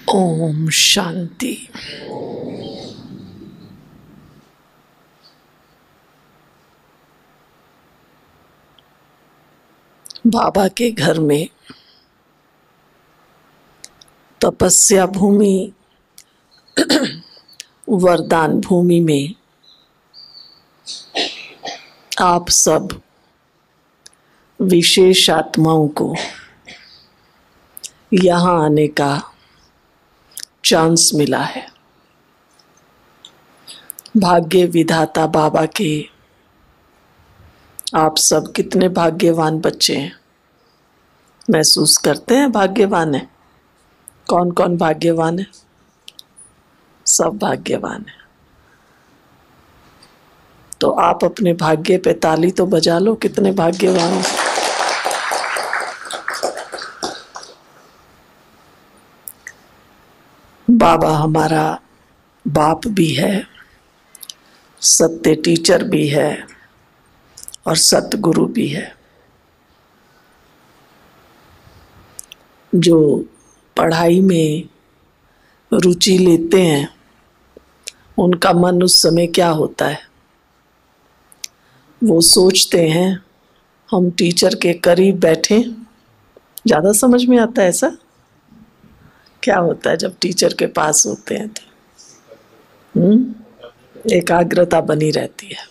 ओम शांति। बाबा के घर में तपस्या भूमि वरदान भूमि में आप सब विशेष आत्माओं को यहाँ आने का चांस मिला है। भाग्य विधाता बाबा के आप सब कितने भाग्यवान बच्चे हैं। महसूस करते हैं भाग्यवान है? कौन कौन भाग्यवान है? सब भाग्यवान है। तो आप अपने भाग्य पे ताली तो बजा लो, कितने भाग्यवान हो। बाबा हमारा बाप भी है, सत्य टीचर भी है और सतगुरु भी है। जो पढ़ाई में रुचि लेते हैं उनका मन उस समय क्या होता है? वो सोचते हैं हम टीचर के करीब बैठें। ज़्यादा समझ में आता है ऐसा? क्या होता है जब टीचर के पास होते हैं तो एकाग्रता बनी रहती है।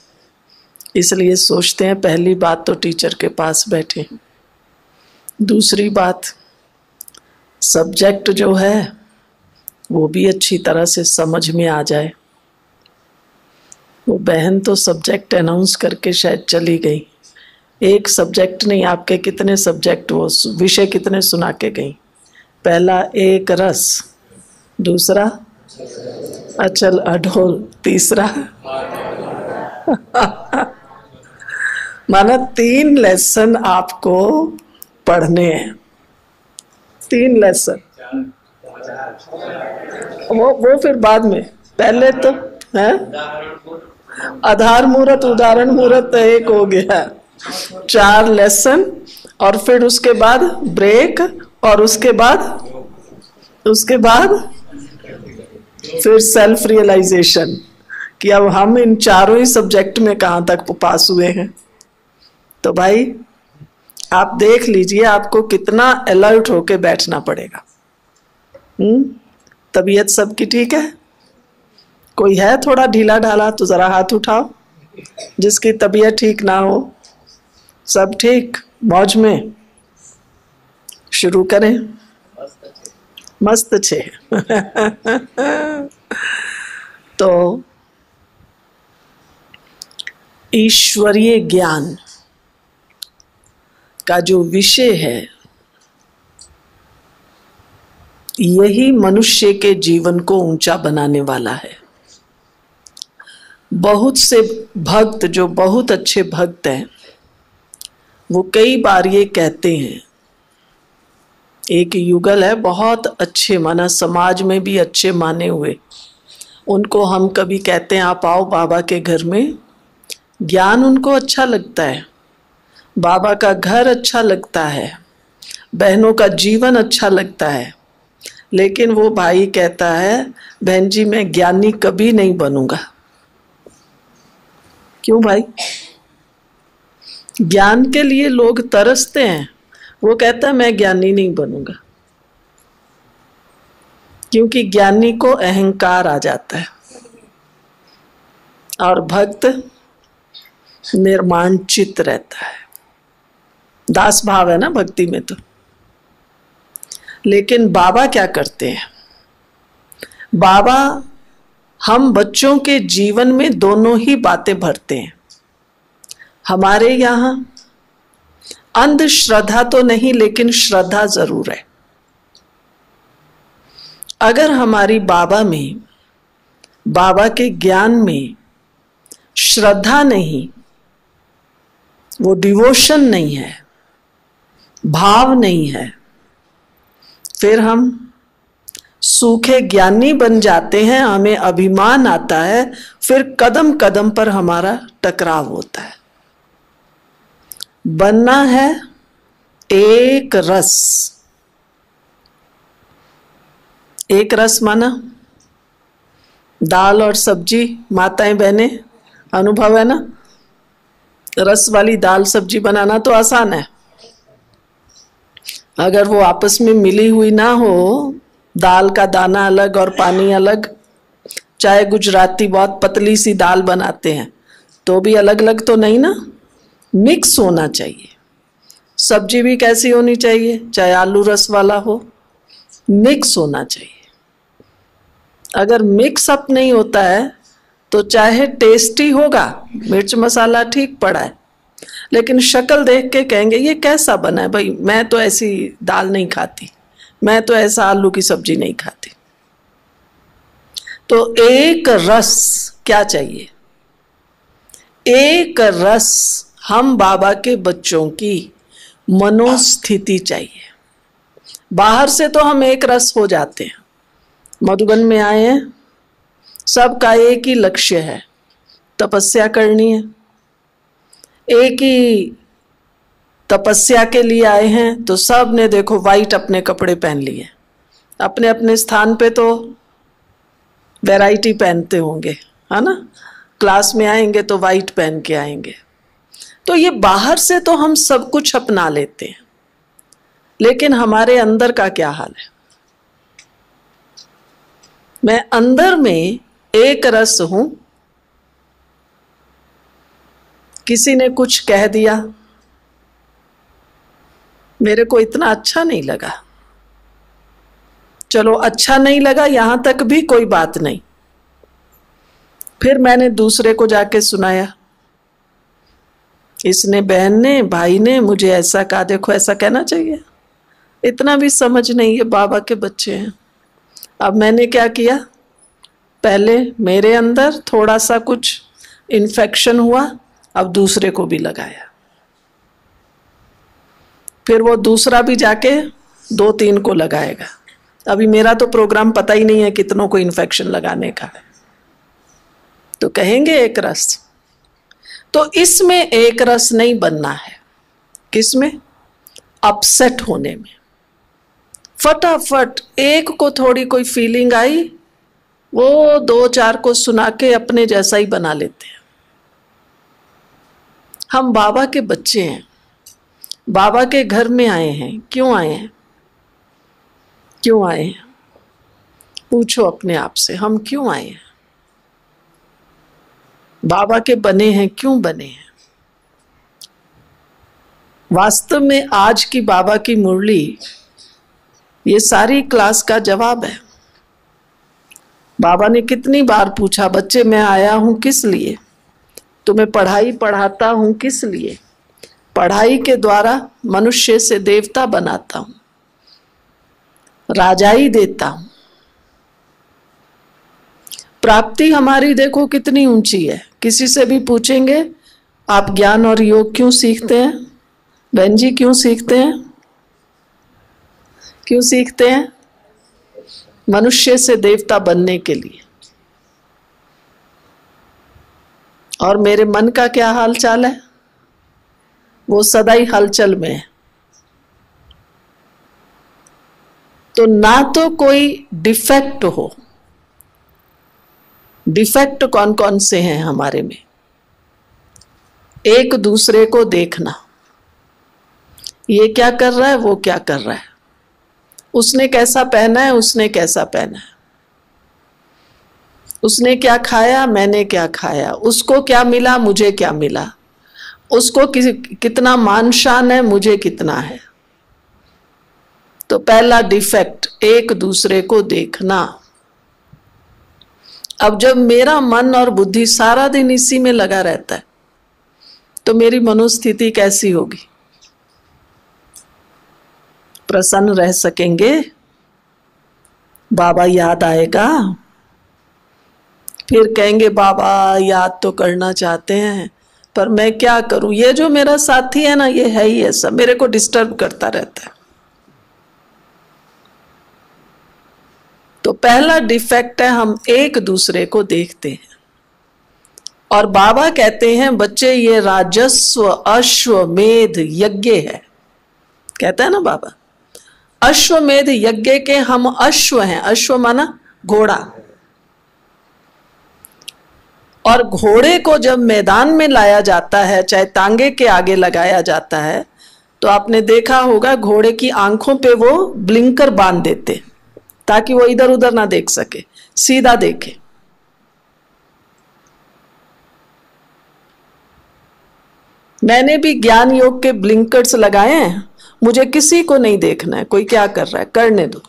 इसलिए सोचते हैं पहली बात तो टीचर के पास बैठे। दूसरी बात, सब्जेक्ट जो है वो भी अच्छी तरह से समझ में आ जाए। वो बहन तो सब्जेक्ट अनाउंस करके शायद चली गई। एक सब्जेक्ट नहीं, आपके कितने सब्जेक्ट, वो विषय कितने सुना के गई? पहला एक रस, दूसरा अचल अढोल, तीसरा माना 3 लेसन आपको पढ़ने हैं। 3 लेसन, वो फिर बाद में। पहले तो है आधार मुहूर्त, उदाहरण मुहूर्त तो एक हो गया, 4 लेसन और फिर उसके बाद ब्रेक और उसके बाद फिर सेल्फ रियलाइजेशन कि अब हम इन चारों ही सब्जेक्ट में कहाँ तक पास हुए हैं। तो भाई आप देख लीजिए आपको कितना अलर्ट होके बैठना पड़ेगा। तबीयत सबकी ठीक है? कोई है थोड़ा ढीला ढाला तो जरा हाथ उठाओ। जिसकी तबीयत ठीक ना हो, सब ठीक, मौज में। शुरू करें। मस्त छे तो ईश्वरीय ज्ञान का जो विषय है यही मनुष्य के जीवन को ऊंचा बनाने वाला है। बहुत से भक्त जो बहुत अच्छे भक्त हैं वो कई बार ये कहते हैं, एक युगल है बहुत अच्छे, माना समाज में भी अच्छे माने हुए, उनको हम कभी कहते हैं आप आओ बाबा के घर में। ज्ञान उनको अच्छा लगता है, बाबा का घर अच्छा लगता है, बहनों का जीवन अच्छा लगता है, लेकिन वो भाई कहता है बहन जी मैं ज्ञानी कभी नहीं बनूंगा। क्यों भाई? ज्ञान के लिए लोग तरसते हैं, वो कहता है मैं ज्ञानी नहीं बनूंगा, क्योंकि ज्ञानी को अहंकार आ जाता है और भक्त निर्माण चित्त रहता है। दास भाव है ना भक्ति में तो। लेकिन बाबा क्या करते हैं? बाबा हम बच्चों के जीवन में दोनों ही बातें भरते हैं। हमारे यहाँ अंधश्रद्धा तो नहीं, लेकिन श्रद्धा जरूर है। अगर हमारी बाबा में, बाबा के ज्ञान में श्रद्धा नहीं, वो डिवोशन नहीं है, भाव नहीं है, फिर हम सूखे ज्ञानी बन जाते हैं, हमें अभिमान आता है, फिर कदम कदम पर हमारा टकराव होता है। बनना है एक रस, एक रस माना, दाल और सब्जी, माताएं बहनें अनुभव है ना, रस वाली दाल सब्जी बनाना तो आसान है। अगर वो आपस में मिली हुई ना हो, दाल का दाना अलग और पानी अलग, चाहे गुजराती बहुत पतली सी दाल बनाते हैं तो भी अलग अलग तो नहीं ना, मिक्स होना चाहिए। सब्जी भी कैसी होनी चाहिए, चाहे आलू रस वाला हो, मिक्स होना चाहिए। अगर मिक्स अप नहीं होता है तो चाहे टेस्टी होगा, मिर्च मसाला ठीक पड़ा है, लेकिन शक्ल देख के कहेंगे ये कैसा बना है भाई, मैं तो ऐसी दाल नहीं खाती, मैं तो ऐसा आलू की सब्जी नहीं खाती। तो एक रस क्या चाहिए, एक रस हम बाबा के बच्चों की मनोस्थिति चाहिए। बाहर से तो हम एक रस हो जाते हैं, मधुबन में आए हैं, सबका एक ही लक्ष्य है, तपस्या करनी है, एक ही तपस्या के लिए आए हैं, तो सब ने देखो वाइट अपने कपड़े पहन लिए, अपने अपने स्थान पे तो वैरायटी पहनते होंगे, है ना, क्लास में आएंगे तो वाइट पहन के आएंगे। तो ये बाहर से तो हम सब कुछ अपना लेते हैं, लेकिन हमारे अंदर का क्या हाल है। मैं अंदर में एक रस हूं, किसी ने कुछ कह दिया, मेरे को इतना अच्छा नहीं लगा, चलो अच्छा नहीं लगा यहां तक भी कोई बात नहीं, फिर मैंने दूसरे को जाके सुनाया, इसने, बहन ने, भाई ने मुझे ऐसा कहा, देखो ऐसा कहना चाहिए, इतना भी समझ नहीं है, बाबा के बच्चे हैं। अब मैंने क्या किया, पहले मेरे अंदर थोड़ा सा कुछ इन्फेक्शन हुआ, अब दूसरे को भी लगाया, फिर वो दूसरा भी जाके 2-3 को लगाएगा। अभी मेरा तो प्रोग्राम पता ही नहीं है कितनों को इन्फेक्शन लगाने का है, तो कहेंगे एक रस। तो इसमें एक रस नहीं बनना है, किसमें, अपसेट होने में। फटाफट एक को थोड़ी कोई फीलिंग आई, वो 2-4 को सुना के अपने जैसा ही बना लेते हैं। हम बाबा के बच्चे हैं, बाबा के घर में आए हैं, क्यों आए हैं, क्यों आए हैं, पूछो अपने आप से, हम क्यों आए हैं, बाबा के बने हैं, क्यों बने हैं। वास्तव में आज की बाबा की मुरली ये सारी क्लास का जवाब है। बाबा ने कितनी बार पूछा, बच्चे मैं आया हूं किस लिए, तुम्हें पढ़ाई पढ़ाता हूं किस लिए, पढ़ाई के द्वारा मनुष्य से देवता बनाता हूं, राजाई देता हूं। प्राप्ति हमारी देखो कितनी ऊंची है। किसी से भी पूछेंगे आप ज्ञान और योग क्यों सीखते हैं, बहन जी क्यों सीखते हैं, क्यों सीखते हैं, मनुष्य से देवता बनने के लिए। और मेरे मन का क्या हाल चाल है, वो सदा ही हलचल में है। तो ना तो कोई डिफेक्ट हो, डिफेक्ट कौन कौन से हैं हमारे में, एक दूसरे को देखना, ये क्या कर रहा है, वो क्या कर रहा है, उसने कैसा पहना है, उसने कैसा पहना है, उसने क्या खाया, मैंने क्या खाया, उसको क्या मिला, मुझे क्या मिला, उसको कितना मान शान है, मुझे कितना है। तो पहला डिफेक्ट, एक दूसरे को देखना। अब जब मेरा मन और बुद्धि सारा दिन इसी में लगा रहता है तो मेरी मनोस्थिति कैसी होगी, प्रसन्न रह सकेंगे, बाबा याद आएगा, फिर कहेंगे बाबा याद तो करना चाहते हैं पर मैं क्या करूं, ये जो मेरा साथी है ना ये है ही ऐसा, मेरे को डिस्टर्ब करता रहता है। तो पहला डिफेक्ट है हम एक दूसरे को देखते हैं। और बाबा कहते हैं बच्चे ये राजस्व अश्वमेध यज्ञ है, कहता है ना बाबा, अश्वमेध यज्ञ के हम अश्व हैं। अश्व माना घोड़ा। और घोड़े को जब मैदान में लाया जाता है, चाहे तांगे के आगे लगाया जाता है, तो आपने देखा होगा घोड़े की आंखों पे वो ब्लिंकर बांध देते ताकि वो इधर उधर ना देख सके, सीधा देखे। मैंने भी ज्ञान योग के ब्लिंकर्स लगाए हैं। मुझे किसी को नहीं देखना है कोई क्या कर रहा है, करने दो।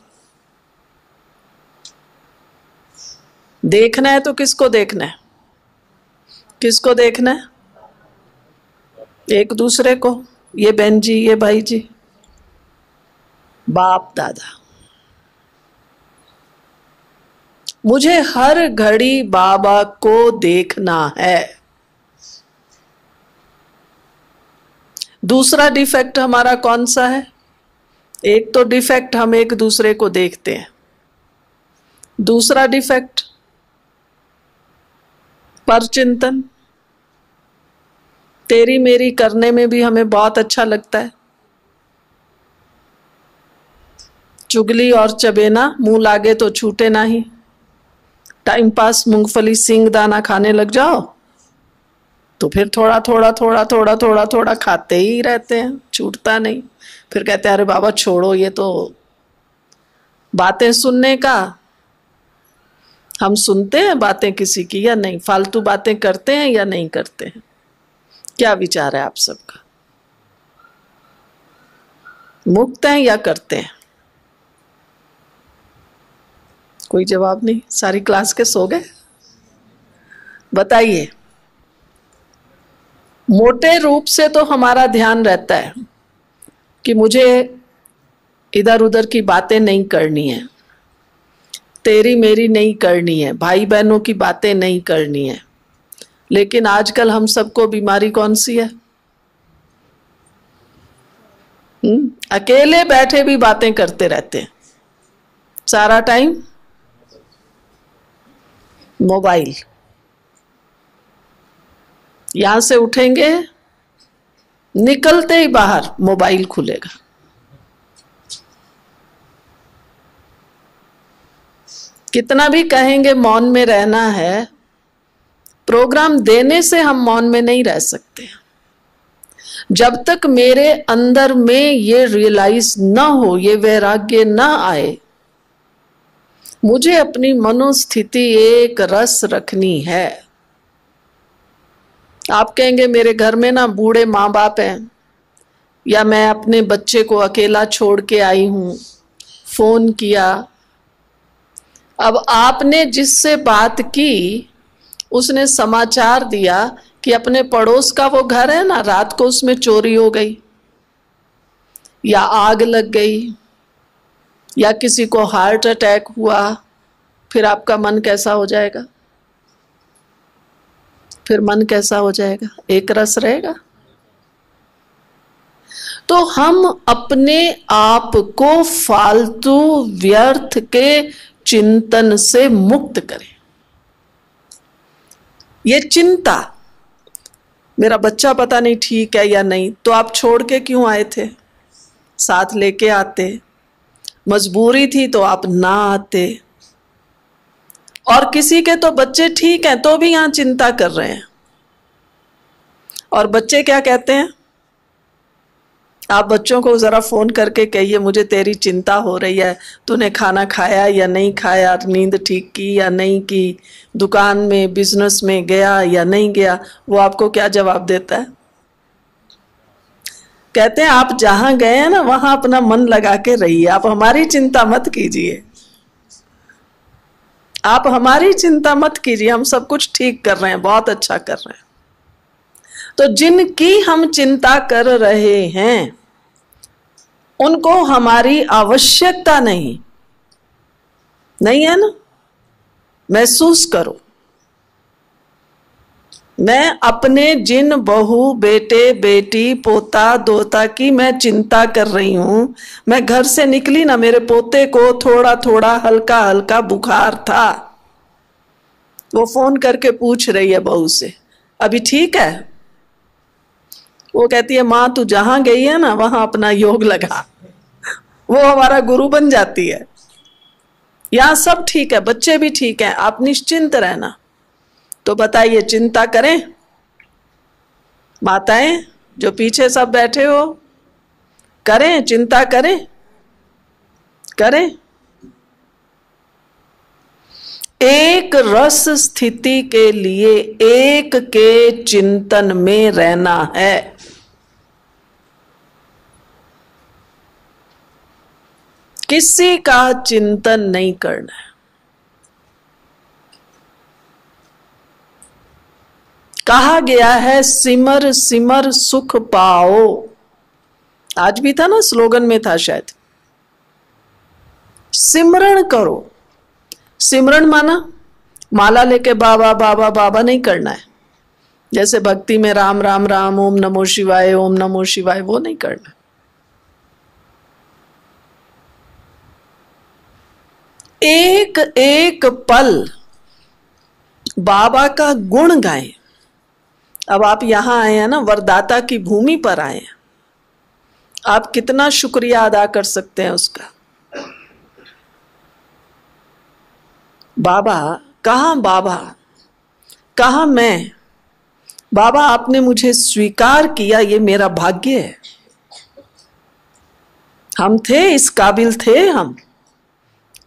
देखना है तो किसको देखना है? किसको देखना है? एक दूसरे को। ये बहन जी, ये भाई जी, बाप दादा। मुझे हर घड़ी बाबा को देखना है। दूसरा डिफेक्ट हमारा कौन सा है? एक तो डिफेक्ट हम एक दूसरे को देखते हैं, दूसरा डिफेक्ट परचिंतन। तेरी मेरी करने में भी हमें बहुत अच्छा लगता है। चुगली और चबेना, मुंह लागे तो छूटे नहीं। टाइम पास मूंगफली सिंग दाना खाने लग जाओ तो फिर थोड़ा थोड़ा थोड़ा थोड़ा थोड़ा थोड़ा खाते ही रहते हैं, छूटता नहीं। फिर कहते हैं अरे बाबा छोड़ो, ये तो बातें सुनने का। हम सुनते हैं बातें किसी की या नहीं? फालतू बातें करते हैं या नहीं करते हैं? क्या विचार है आप सबका? मुक्त हैं या करते हैं? कोई जवाब नहीं। सारी क्लास के सो गए? बताइए। मोटे रूप से तो हमारा ध्यान रहता है कि मुझे इधर उधर की बातें नहीं करनी है, तेरी मेरी नहीं करनी है, भाई बहनों की बातें नहीं करनी है। लेकिन आजकल हम सबको बीमारी कौन सी है? अकेले बैठे भी बातें करते रहते हैं सारा टाइम। मोबाइल। यहां से उठेंगे, निकलते ही बाहर मोबाइल खुलेगा। कितना भी कहेंगे मौन में रहना है, प्रोग्राम देने से हम मौन में नहीं रह सकते। जब तक मेरे अंदर में ये रियलाइज ना हो, ये वैराग्य ना आए, मुझे अपनी मनोस्थिति एक रस रखनी है। आप कहेंगे मेरे घर में ना बूढ़े माँ बाप हैं, या मैं अपने बच्चे को अकेला छोड़ के आई हूं, फोन किया। अब आपने जिससे बात की उसने समाचार दिया कि अपने पड़ोस का वो घर है ना, रात को उसमें चोरी हो गई, या आग लग गई, या किसी को हार्ट अटैक हुआ। फिर आपका मन कैसा हो जाएगा? फिर मन कैसा हो जाएगा? एक रस रहेगा? तो हम अपने आप को फालतू व्यर्थ के चिंतन से मुक्त करें। ये चिंता, मेरा बच्चा पता नहीं ठीक है या नहीं, तो आप छोड़ के क्यों आए थे? साथ लेके आते। मजबूरी थी तो आप ना आते। और किसी के तो बच्चे ठीक हैं तो भी यहां चिंता कर रहे हैं। और बच्चे क्या कहते हैं? आप बच्चों को जरा फोन करके कहिए मुझे तेरी चिंता हो रही है, तूने खाना खाया या नहीं खाया, नींद ठीक की या नहीं की, दुकान में बिजनेस में गया या नहीं गया। वो आपको क्या जवाब देता है? कहते हैं आप जहां गए हैं ना वहां अपना मन लगा के रहिए, आप हमारी चिंता मत कीजिए। आप हमारी चिंता मत कीजिए, हम सब कुछ ठीक कर रहे हैं, बहुत अच्छा कर रहे हैं। तो जिनकी हम चिंता कर रहे हैं उनको हमारी आवश्यकता नहीं है ना। महसूस करो, मैं अपने जिन बहू बेटे बेटी पोता दोता की मैं चिंता कर रही हूं। मैं घर से निकली ना, मेरे पोते को थोड़ा थोड़ा हल्का हल्का बुखार था। वो फोन करके पूछ रही है बहू से, अभी ठीक है? वो कहती है माँ तू जहां गई है ना वहां अपना योग लगा। वो हमारा गुरु बन जाती है। यहां सब ठीक है, बच्चे भी ठीक हैं, आप निश्चिंत रहना। तो बताइए, चिंता करें? माताएं जो पीछे सब बैठे हो, करें चिंता? करें करें। एक रस स्थिति के लिए एक के चिंतन में रहना है। किसी का चिंतन नहीं करना है। कहा गया है सिमर सिमर सुख पाओ। आज भी था ना, स्लोगन में था शायद, सिमरण करो। सिमरण माना माला लेके बाबा बाबा बाबा नहीं करना है। जैसे भक्ति में राम राम राम, ओम नमो शिवाय ओम नमो शिवाय, वो नहीं करना। एक एक पल बाबा का गुण गाएं। अब आप यहां आए हैं ना, वरदाता की भूमि पर आए हैं, आप कितना शुक्रिया अदा कर सकते हैं उसका। बाबा कहां मैं? बाबा आपने मुझे स्वीकार किया, ये मेरा भाग्य है। हम थे, इस काबिल थे हम,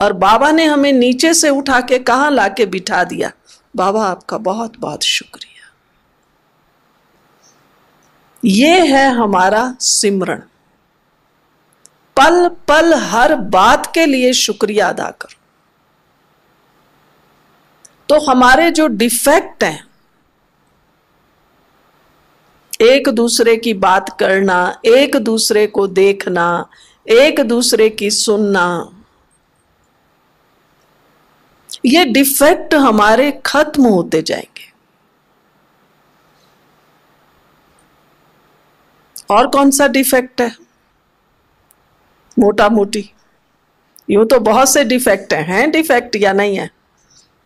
और बाबा ने हमें नीचे से उठा के कहां लाके बिठा दिया। बाबा आपका बहुत बहुत शुक्रिया। ये है हमारा सिमरण। पल पल हर बात के लिए शुक्रिया अदा करो। तो हमारे जो डिफेक्ट हैं, एक दूसरे की बात करना, एक दूसरे को देखना, एक दूसरे की सुनना, ये डिफेक्ट हमारे खत्म होते जाएंगे। और कौन सा डिफेक्ट है? मोटा मोटी यूं तो बहुत से डिफेक्ट हैं डिफेक्ट या नहीं है?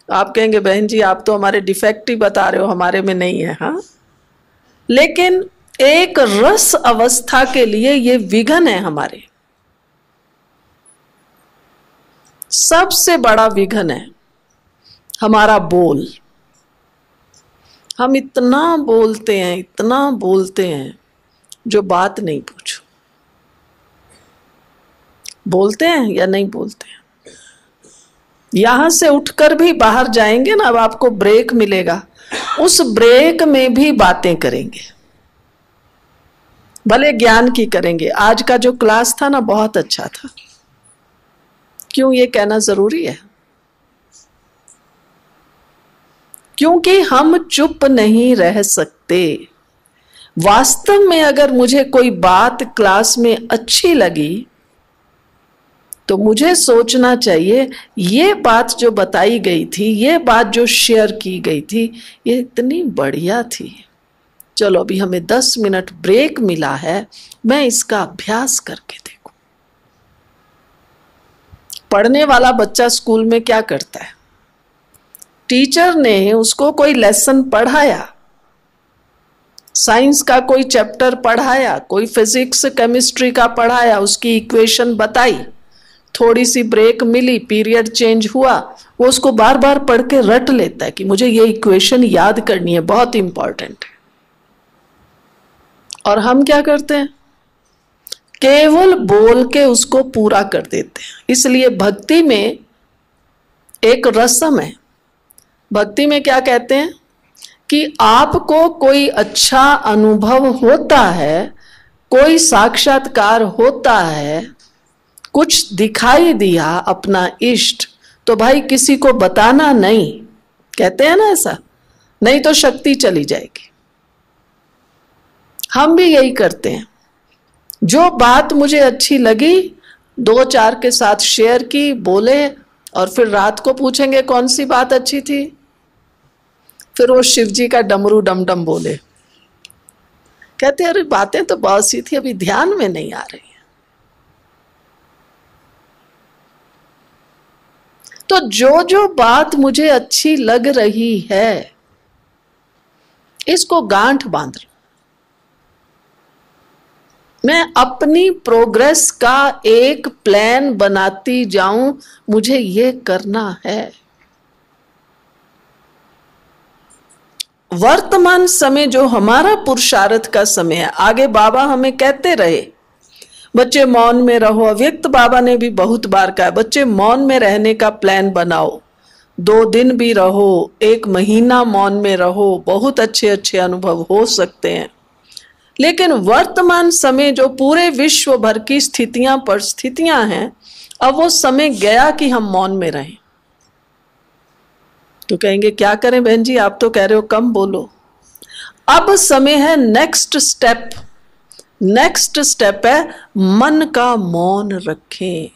आप कहेंगे बहन जी आप तो हमारे डिफेक्ट ही बता रहे हो, हमारे में नहीं है। हाँ, लेकिन एक रस अवस्था के लिए ये विघन है हमारे। सबसे बड़ा विघन है हमारा बोल। हम इतना बोलते हैं जो बात नहीं पूछो। बोलते हैं या नहीं बोलते हैं? यहां से उठकर भी बाहर जाएंगे ना, अब आपको ब्रेक मिलेगा, उस ब्रेक में भी बातें करेंगे, भले ज्ञान की करेंगे। आज का जो क्लास था ना, बहुत अच्छा था। क्यों ये कहना जरूरी है? क्योंकि हम चुप नहीं रह सकते। वास्तव में अगर मुझे कोई बात क्लास में अच्छी लगी तो मुझे सोचना चाहिए ये बात जो बताई गई थी, ये बात जो शेयर की गई थी, ये इतनी बढ़िया थी। चलो अभी हमें 10 मिनट ब्रेक मिला है, मैं इसका अभ्यास करके देखूं। पढ़ने वाला बच्चा स्कूल में क्या करता है? टीचर ने उसको कोई लेसन पढ़ाया, साइंस का कोई चैप्टर पढ़ाया, कोई फिजिक्स केमिस्ट्री का पढ़ाया, उसकी इक्वेशन बताई, थोड़ी सी ब्रेक मिली, पीरियड चेंज हुआ, वो उसको बार बार पढ़ के रट लेता है कि मुझे ये इक्वेशन याद करनी है, बहुत इंपॉर्टेंट है। और हम क्या करते हैं? केवल बोल के उसको पूरा कर देते हैं। इसलिए भक्ति में एक रस्म है। भक्ति में क्या कहते हैं कि आपको कोई अच्छा अनुभव होता है, कोई साक्षात्कार होता है, कुछ दिखाई दिया अपना इष्ट, तो भाई किसी को बताना नहीं। कहते हैं ना ऐसा, नहीं तो शक्ति चली जाएगी। हम भी यही करते हैं। जो बात मुझे अच्छी लगी 2-4 के साथ शेयर की, बोले, और फिर रात को पूछेंगे कौन सी बात अच्छी थी, फिर वो शिव जी का डमरू डम डम बोले। कहते अरे बातें तो बहुत सी थी, अभी ध्यान में नहीं आ रही है। तो जो जो बात मुझे अच्छी लग रही है, इसको गांठ बांध लो। मैं अपनी प्रोग्रेस का एक प्लान बनाती जाऊं, मुझे ये करना है। वर्तमान समय जो हमारा पुरुषार्थ का समय है, आगे बाबा हमें कहते रहे बच्चे मौन में रहो। अव्यक्त बाबा ने भी बहुत बार कहा बच्चे मौन में रहने का प्लान बनाओ, 2 दिन भी रहो, 1 महीना मौन में रहो, बहुत अच्छे अच्छे अनुभव हो सकते हैं। लेकिन वर्तमान समय जो पूरे विश्व भर की परिस्थितियां हैं, अब वो समय गया कि हम मौन में रहें। तो कहेंगे क्या करें बहन जी, आप तो कह रहे हो कम बोलो। अब समय है नेक्स्ट स्टेप। नेक्स्ट स्टेप है मन का मौन रखें।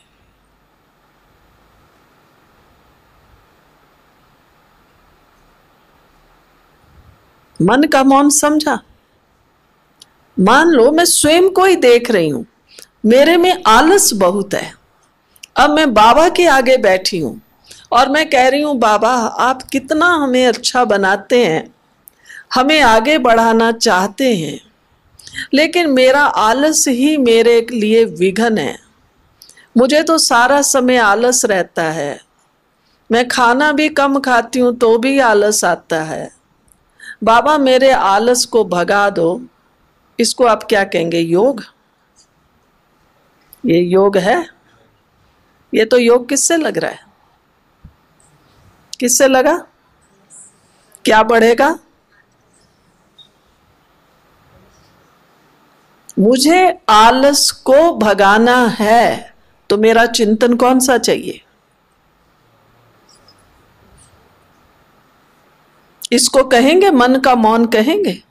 मन का मौन समझा? मान लो मैं स्वयं को ही देख रही हूं, मेरे में आलस बहुत है। अब मैं बाबा के आगे बैठी हूं और मैं कह रही हूं बाबा आप कितना हमें अच्छा बनाते हैं, हमें आगे बढ़ाना चाहते हैं, लेकिन मेरा आलस ही मेरे लिए विघन है। मुझे तो सारा समय आलस रहता है, मैं खाना भी कम खाती हूं तो भी आलस आता है। बाबा मेरे आलस को भगा दो। इसको आप क्या कहेंगे? योग? ये योग है? ये तो योग किससे लग रहा है? किससे लगा? क्या बढ़ेगा? मुझे आलस को भगाना है तो मेरा चिंतन कौन सा चाहिए? इसको कहेंगे मन का मौन कहेंगे।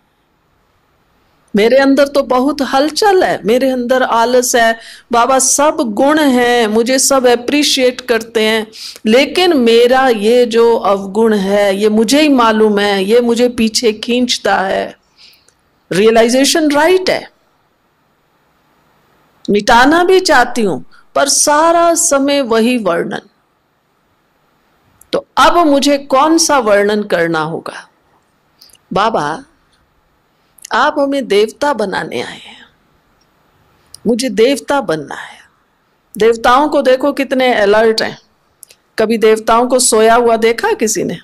मेरे अंदर तो बहुत हलचल है, मेरे अंदर आलस है, बाबा सब गुण हैं, मुझे सब एप्रिशिएट करते हैं, लेकिन मेरा ये जो अवगुण है ये मुझे ही मालूम है, ये मुझे पीछे खींचता है। रियलाइजेशन राइट है, मिटाना भी चाहती हूं, पर सारा समय वही वर्णन। तो अब मुझे कौन सा वर्णन करना होगा? बाबा आप हमें देवता बनाने आए हैं, मुझे देवता बनना है। देवताओं को देखो कितने अलर्ट हैं। कभी देवताओं को सोया हुआ देखा किसी ने?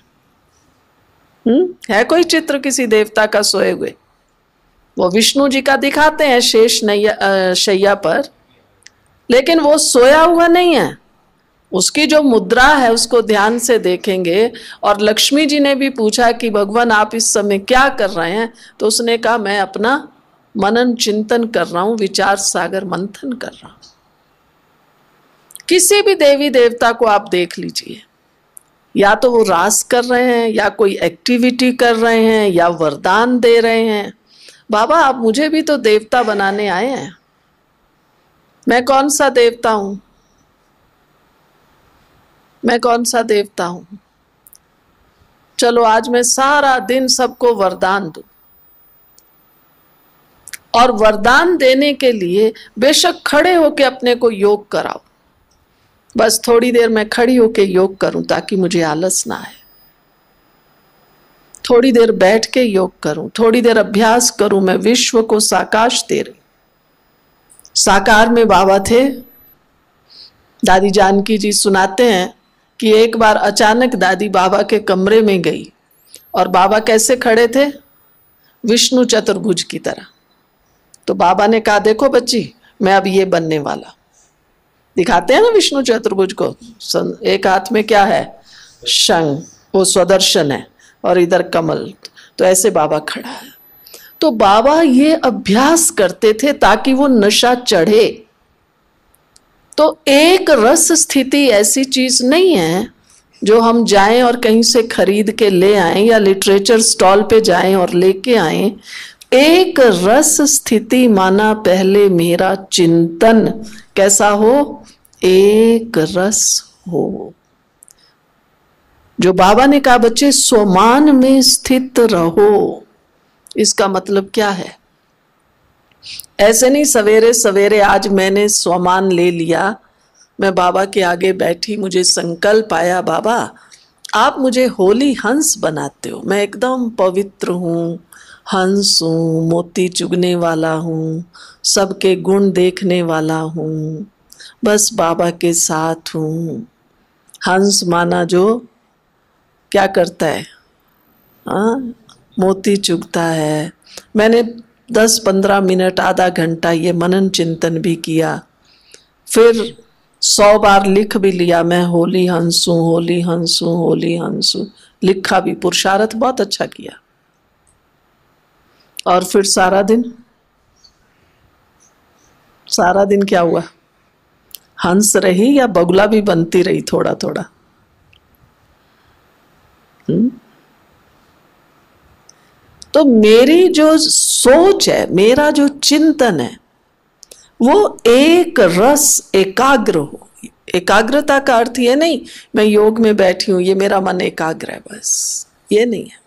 है कोई चित्र किसी देवता का सोए हुए? वो विष्णु जी का दिखाते हैं शेष शैया पर, लेकिन वो सोया हुआ नहीं है। उसकी जो मुद्रा है उसको ध्यान से देखेंगे। और लक्ष्मी जी ने भी पूछा कि भगवान आप इस समय क्या कर रहे हैं? तो उसने कहा मैं अपना मनन चिंतन कर रहा हूं, विचार सागर मंथन कर रहा हूं। किसी भी देवी देवता को आप देख लीजिए, या तो वो रास कर रहे हैं, या कोई एक्टिविटी कर रहे हैं, या वरदान दे रहे हैं। बाबा आप मुझे भी तो देवता बनाने आए हैं, मैं कौन सा देवता हूं? मैं कौन सा देवता हूं? चलो आज मैं सारा दिन सबको वरदान दूं, और वरदान देने के लिए बेशक खड़े होके अपने को योग कराओ। बस थोड़ी देर मैं खड़ी होके योग करूं ताकि मुझे आलस ना आए, थोड़ी देर बैठ के योग करूं, थोड़ी देर अभ्यास करूं। मैं विश्व को साकाश दे रही। साकार में बाबा थे। दादी जानकी जी सुनाते हैं कि एक बार अचानक दादी बाबा के कमरे में गई और बाबा कैसे खड़े थे? विष्णु चतुर्भुज की तरह। तो बाबा ने कहा देखो बच्ची मैं अब ये बनने वाला। दिखाते हैं ना विष्णु चतुर्भुज को, एक हाथ में क्या है? शंख, वो स्वदर्शन है, और इधर कमल। तो ऐसे बाबा खड़ा है। तो बाबा ये अभ्यास करते थे ताकि वो नशा चढ़े। तो एक रस स्थिति ऐसी चीज नहीं है जो हम जाएं और कहीं से खरीद के ले आएं, या लिटरेचर स्टॉल पे जाएं और लेके आएं। एक रस स्थिति माना पहले मेरा चिंतन कैसा हो? एक रस हो। जो बाबा ने कहा बच्चे स्वमान में स्थित रहो, इसका मतलब क्या है? ऐसे नहीं सवेरे सवेरे आज मैंने स्वमान ले लिया, मैं बाबा के आगे बैठी, मुझे संकल्प आया बाबा आप मुझे होली हंस बनाते हो, मैं एकदम पवित्र हूँ, हंस हूँ, मोती चुगने वाला हूँ, सबके गुण देखने वाला हूँ, बस बाबा के साथ हूँ। हंस माना जो क्या करता है, हाँ, मोती चुगता है। मैंने 10-15 मिनट, आधा घंटा ये मनन चिंतन भी किया, फिर 100 बार लिख भी लिया, मैं होली हंस हूँ, होली हंस हूँ, होली हंस हूँ, लिखा भी, पुरुषार्थ बहुत अच्छा किया। और फिर सारा दिन क्या हुआ, हंस रही या बगुला भी बनती रही थोड़ा थोड़ा। तो मेरी जो सोच है, मेरा जो चिंतन है, वो एक रस एकाग्र हो। एकाग्रता का अर्थ ये नहीं मैं योग में बैठी हूं, ये मेरा मन एकाग्र है, बस ये नहीं है।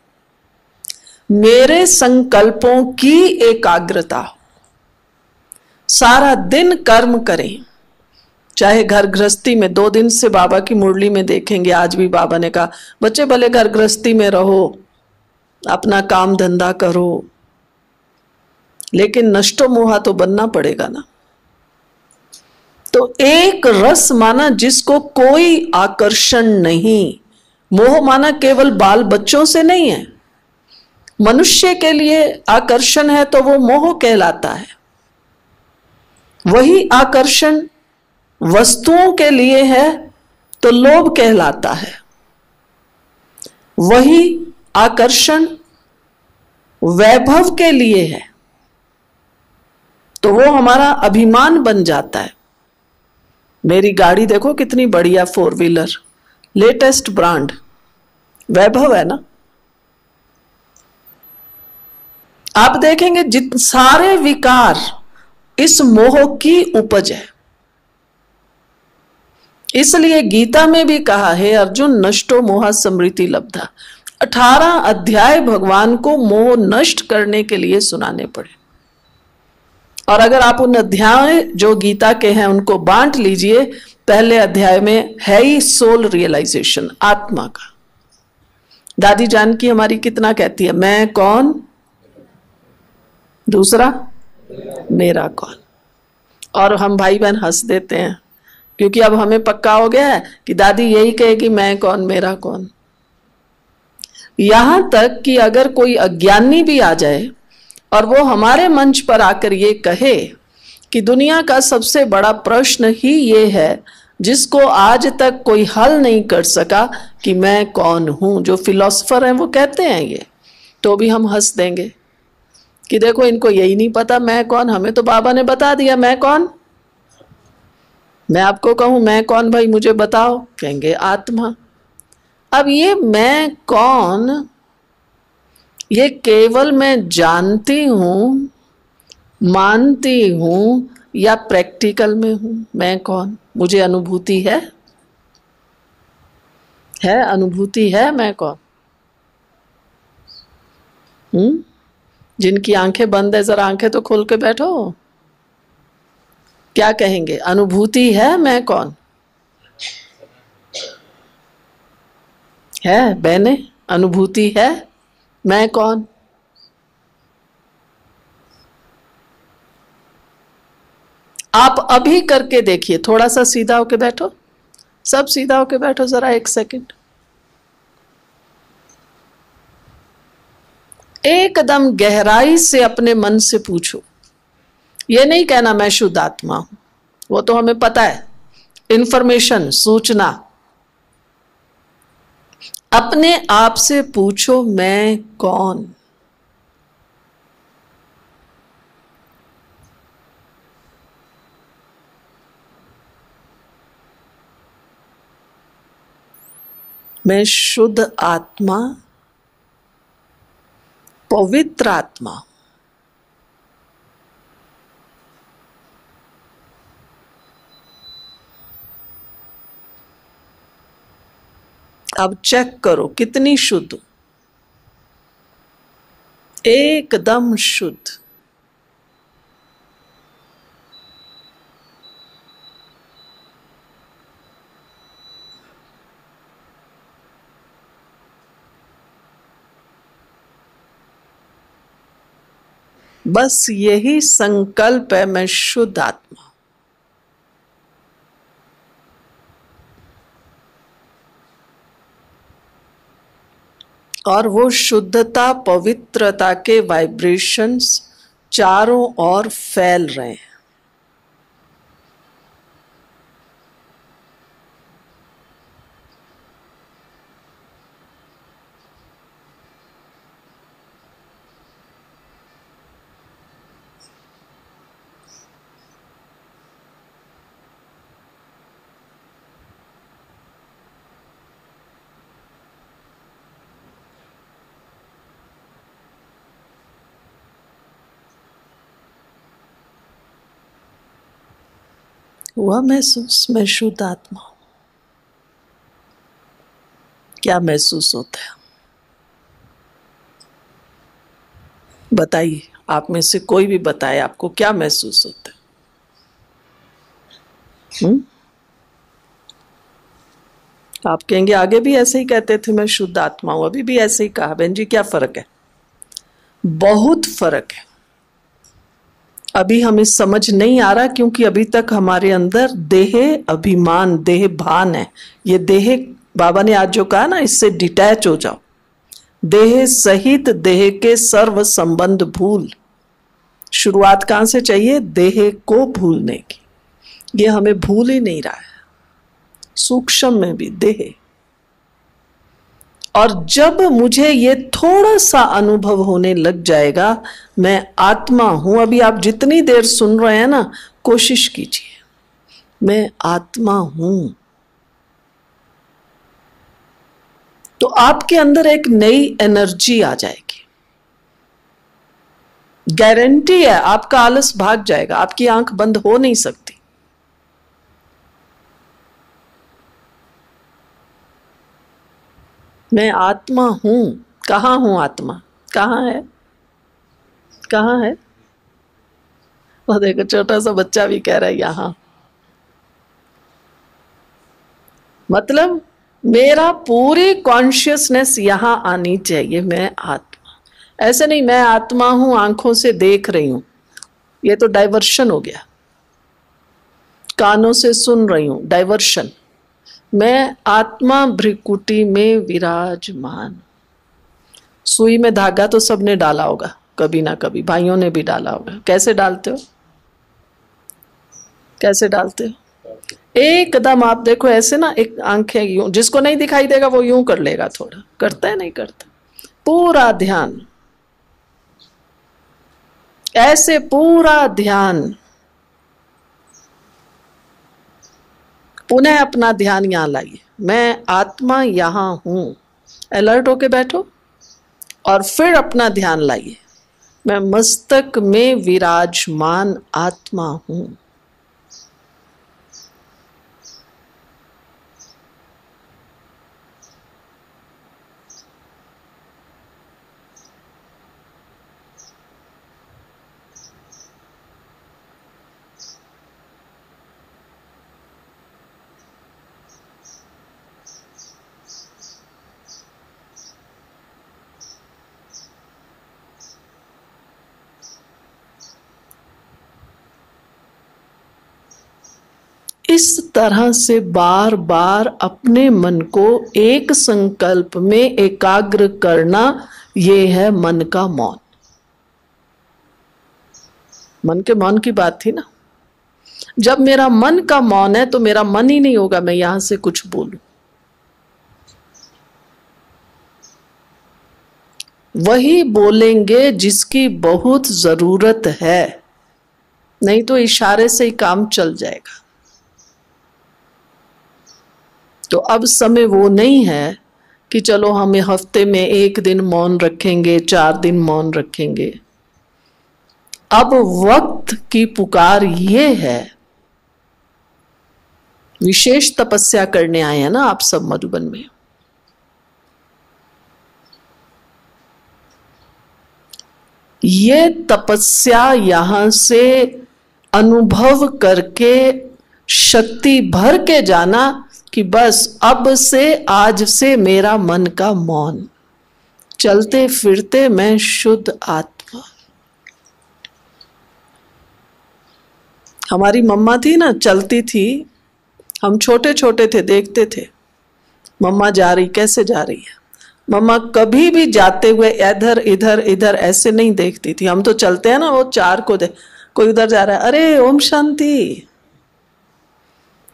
मेरे संकल्पों की एकाग्रता हो। सारा दिन कर्म करें, चाहे घर गृहस्थी में, 2 दिन से बाबा की मुरली में देखेंगे, आज भी बाबा ने कहा बच्चे भले घर गृहस्थी में रहो, अपना काम धंधा करो, लेकिन नष्टो मोहा तो बनना पड़ेगा ना। तो एक रस माना जिसको कोई आकर्षण नहीं। मोह माना केवल बाल बच्चों से नहीं है। मनुष्य के लिए आकर्षण है तो वो मोह कहलाता है। वही आकर्षण वस्तुओं के लिए है तो लोभ कहलाता है। वही आकर्षण वैभव के लिए है तो वो हमारा अभिमान बन जाता है। मेरी गाड़ी देखो कितनी बढ़िया, 4 व्हीलर, लेटेस्ट ब्रांड, वैभव है ना। आप देखेंगे जित सारे विकार इस मोह की उपज है। इसलिए गीता में भी कहा है अर्जुन नष्टो मोहा समृति लब्धा। 18 अध्याय भगवान को मोह नष्ट करने के लिए सुनाने पड़े। और अगर आप उन अध्याय जो गीता के हैं उनको बांट लीजिए, पहले अध्याय में है ही सोल रियलाइजेशन, आत्मा का। दादी जानकी हमारी कितना कहती है, मैं कौन, दूसरा मेरा कौन। और हम भाई बहन हंस देते हैं क्योंकि अब हमें पक्का हो गया है कि दादी यही कहेगी मैं कौन मेरा कौन। यहां तक कि अगर कोई अज्ञानी भी आ जाए और वो हमारे मंच पर आकर ये कहे कि दुनिया का सबसे बड़ा प्रश्न ही ये है जिसको आज तक कोई हल नहीं कर सका कि मैं कौन हूं, जो फिलोसफर हैं वो कहते हैं ये, तो भी हम हंस देंगे कि देखो इनको यही नहीं पता मैं कौन, हमें तो बाबा ने बता दिया मैं कौन। मैं आपको कहूं मैं कौन भाई मुझे बताओ, कहेंगे आत्मा। अब ये मैं कौन, ये केवल मैं जानती हूं, मानती हूं या प्रैक्टिकल में हूं। मैं कौन, मुझे अनुभूति है अनुभूति है मैं कौन। जिनकी आंखें बंद है जरा आंखें तो खोल के बैठो, क्या कहेंगे, अनुभूति है मैं कौन है। बहने अनुभूति है मैं कौन। आप अभी करके देखिए, थोड़ा सा सीधा होके बैठो, सब सीधा होके बैठो जरा 1 सेकंड। एकदम गहराई से अपने मन से पूछो। ये नहीं कहना मैं शुद्ध आत्मा हूं, वो तो हमें पता है, इंफॉर्मेशन, सूचना। अपने आप से पूछो मैं कौन। मैं शुद्ध आत्मा, पवित्र आत्मा। अब चेक करो कितनी शुद्ध, एकदम शुद्ध। बस यही संकल्प है, मैं शुद्ध आत्मा। और वो शुद्धता, पवित्रता के वाइब्रेशंस चारों ओर फैल रहे हैं। हुआ महसूस, मैं शुद्ध आत्मा हूं। क्या महसूस होता है बताइए, आप में से कोई भी बताए आपको क्या महसूस होता है? आप कहेंगे आगे भी ऐसे ही कहते थे मैं शुद्ध आत्मा हूं, अभी भी ऐसे ही कहा। बहन जी क्या फर्क है? बहुत फर्क है। अभी हमें समझ नहीं आ रहा क्योंकि अभी तक हमारे अंदर देह अभिमान, देह भान है। ये देह, बाबा ने आज जो कहा ना, इससे डिटैच हो जाओ। देह सहित देह के सर्व संबंध भूल। शुरुआत कहां से चाहिए? देह को भूलने की। ये हमें भूल ही नहीं रहा है, सूक्ष्म में भी देह। और जब मुझे ये थोड़ा सा अनुभव होने लग जाएगा मैं आत्मा हूं, अभी आप जितनी देर सुन रहे हैं ना, कोशिश कीजिए मैं आत्मा हूं, तो आपके अंदर एक नई एनर्जी आ जाएगी। गारंटी है, आपका आलस भाग जाएगा, आपकी आंख बंद हो नहीं सकती। मैं आत्मा हूं। कहां हूं आत्मा? कहां है? कहां है? वो देखो छोटा सा बच्चा भी कह रहा है यहां। मतलब मेरा पूरी कॉन्शियसनेस यहां आनी चाहिए, मैं आत्मा। ऐसे नहीं मैं आत्मा हूं आंखों से देख रही हूं, ये तो डाइवर्शन हो गया। कानों से सुन रही हूं, डाइवर्शन। मैं आत्मा भ्रिकुटी में विराजमान। सुई में धागा तो सबने डाला होगा कभी ना कभी, भाइयों ने भी डाला होगा। कैसे डालते हो? कैसे डालते हो? एकदम आप देखो ऐसे ना, एक आंखें यूं, जिसको नहीं दिखाई देगा वो यूं कर लेगा, थोड़ा करता है, नहीं करता। पूरा ध्यान ऐसे, पूरा ध्यान। पुनः अपना ध्यान यहां लाइए, मैं आत्मा यहां हूं। अलर्ट होके बैठो और फिर अपना ध्यान लाइए, मैं मस्तक में विराजमान आत्मा हूं। इस तरह से बार बार अपने मन को एक संकल्प में एकाग्र करना, ये है मन का मौन। मन के मौन की बात थी ना। जब मेरा मन का मौन है तो मेरा मन ही नहीं होगा मैं यहां से कुछ बोलूं। वही बोलेंगे जिसकी बहुत जरूरत है, नहीं तो इशारे से ही काम चल जाएगा। तो अब समय वो नहीं है कि चलो हम हफ्ते में 1 दिन मौन रखेंगे, 4 दिन मौन रखेंगे। अब वक्त की पुकार ये है। विशेष तपस्या करने आए हैं ना आप सब मधुबन में। ये तपस्या यहां से अनुभव करके शक्ति भर के जाना कि बस अब से, आज से मेरा मन का मौन। चलते फिरते मैं शुद्ध आत्मा। हमारी मम्मा थी ना, चलती थी, हम छोटे छोटे थे, देखते थे मम्मा जा रही, कैसे जा रही है। मम्मा कभी भी जाते हुए इधर इधर इधर ऐसे नहीं देखती थी। हम तो चलते हैं ना, वो चार को दे, कोई उधर जा रहा है, अरे ओम शांति,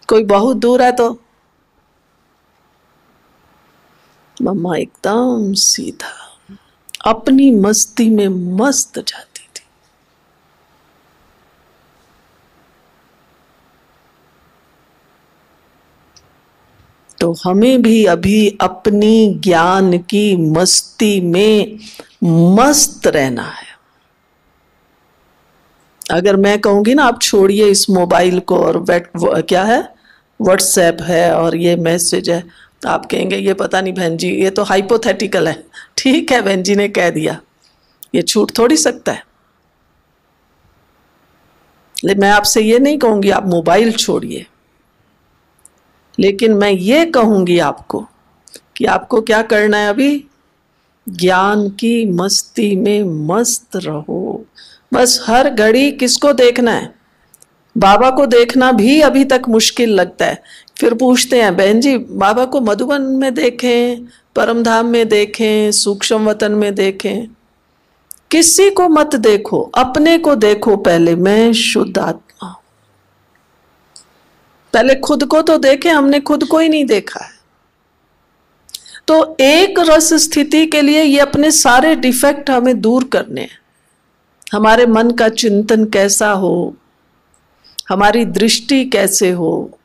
कोई बहुत दूर है तो मम्मा एकदम सीधा अपनी मस्ती में मस्त जाती थी। तो हमें भी अभी अपनी ज्ञान की मस्ती में मस्त रहना है। अगर मैं कहूंगी ना आप छोड़िए इस मोबाइल को और क्या है, व्हाट्सएप है और ये मैसेज है, तो आप कहेंगे ये पता नहीं बहन जी, ये तो हाइपोथेटिकल है। ठीक है, बहन जी ने कह दिया, ये छूट थोड़ी सकता है। लेकिन मैं आपसे ये नहीं कहूंगी आप मोबाइल छोड़िए, लेकिन मैं ये कहूंगी आपको कि आपको क्या करना है, अभी ज्ञान की मस्ती में मस्त रहो। बस हर घड़ी किसको देखना है? बाबा को देखना भी अभी तक मुश्किल लगता है। फिर पूछते हैं बहन जी बाबा को मधुबन में देखें, परमधाम में देखें, सूक्ष्म वतन में देखें। किसी को मत देखो, अपने को देखो पहले। मैं शुद्ध आत्मा हूं। पहले खुद को तो देखें, हमने खुद को ही नहीं देखा है। तो एक रस स्थिति के लिए ये अपने सारे डिफेक्ट हमें दूर करने हैं। हमारे मन का चिंतन कैसा हो, हमारी दृष्टि कैसे हो।